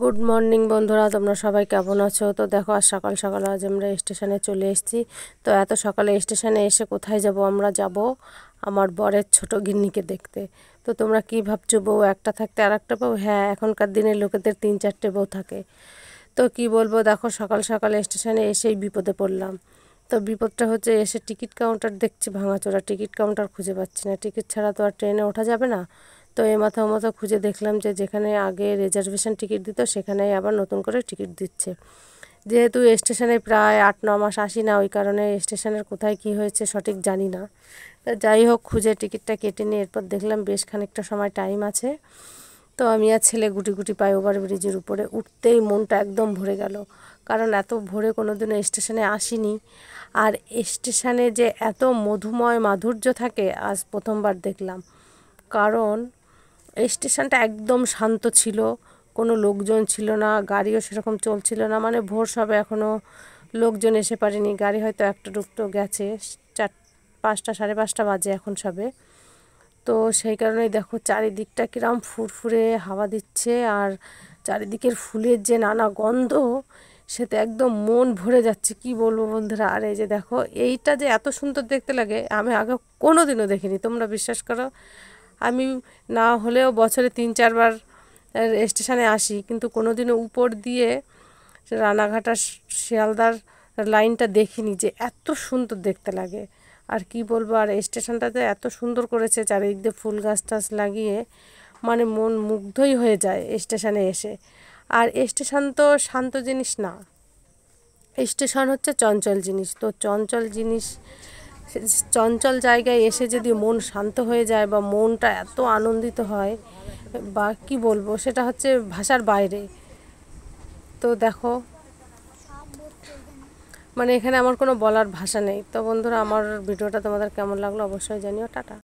Good morning বন্ধুরা, তোমরা সবাই কেমন আছো? তো দেখো, আজ সকাল সকাল আজ আমরা স্টেশনে চলে এসেছি। তো এত সকালে স্টেশনে এসে কোথায় যাব? আমরা যাব আমার বরের ছোট গিন্নিকে দেখতে। তো তোমরা কি ভাবছো, বউ একটা থাকতে আর একটা বউ? হ্যাঁ, এখনকার দিনের লোকেদের 3-4টে বউ থাকে। তো কি বলবো, দেখো সকাল সকাল স্টেশনে এসেই বিপদে পড়লাম। তো বিপদটা হচ্ছে, এসে টিকিট কাউন্টার দেখছি ভাঙাচোরা, টিকিট কাউন্টার খুঁজে পাচ্ছি না। টিকিট ছাড়া তো আর ট্রেনে ওঠা যাবে না। তো এ মাথা ও মাথা খুঁজে দেখলাম যে যেখানে আগে রিজার্ভেশন টিকিট দিত সেখানেই আবার নতুন করে টিকিট দিচ্ছে। যেহেতু স্টেশনে প্রায় 8-9 মাস আসি না, ওই কারণে স্টেশনের কোথায় কি হয়েছে সঠিক জানি না। তো যাই হোক, খুঁজে টিকিটটা কেটে নিয়ে এরপর দেখলাম বেশ খানিকটা সময় টাইম আছে। তো আমি আর ছেলে গুটি গুটি পাই ওভারব্রিজের উপরে উঠতেই মনটা একদম ভরে গেল, কারণ এত ভোরে কোনো দিনও স্টেশনে আসিনি। আর স্টেশনে যে এত মধুময় মাধুর্য থাকে আজ প্রথমবার দেখলাম। কারণ স্টেশনটা একদম শান্ত ছিল, কোনো লোকজন ছিল না, গাড়িও সেরকম চলছিল না। মানে ভোর সবে, এখনও লোকজন এসে পারেনি, গাড়ি হয়তো একটা দুটো গেছে। 5টা 5:30 বাজে এখন সবে। তো সেই কারণেই দেখো চারিদিকটা কিরম ফুরফুরে হাওয়া দিচ্ছে, আর চারিদিকের ফুলের যে নানা গন্ধ, সেটা একদম মন ভরে যাচ্ছে। কি বলবো বন্ধুরা, আর এই যে দেখো, এইটা যে এত সুন্দর দেখতে লাগে আমি আগে কোনো দিনও দেখিনি, তোমরা বিশ্বাস করো। আমি না হলেও বছরে 3-4 বার স্টেশনে আসি, কিন্তু কোনো দিনও উপর দিয়ে রানাঘাট আর শিয়ালদার লাইনটা দেখিনি যে এত সুন্দর দেখতে লাগে। আর কি বলবো, আর স্টেশনটাতে এত সুন্দর করেছে, চারিদিক দিয়ে ফুল গাছ টাছ লাগিয়ে, মানে মন মুগ্ধই হয়ে যায় স্টেশনে এসে। আর স্টেশন তো শান্ত জিনিস না, স্টেশন হচ্ছে চঞ্চল জিনিস। তো চঞ্চল জিনিস, চঞ্চল জায়গায় এসে যদি মন শান্ত হয়ে যায় বা মনটা এত আনন্দিত হয়, বা কি বলবো, সেটা হচ্ছে ভাষার বাইরে। তো দেখো, মানে এখানে আমার কোনো বলার ভাষা নেই। তো বন্ধুরা, আমার ভিডিওটা তোমাদের কেমন লাগলো অবশ্যই জানিও। টাটা।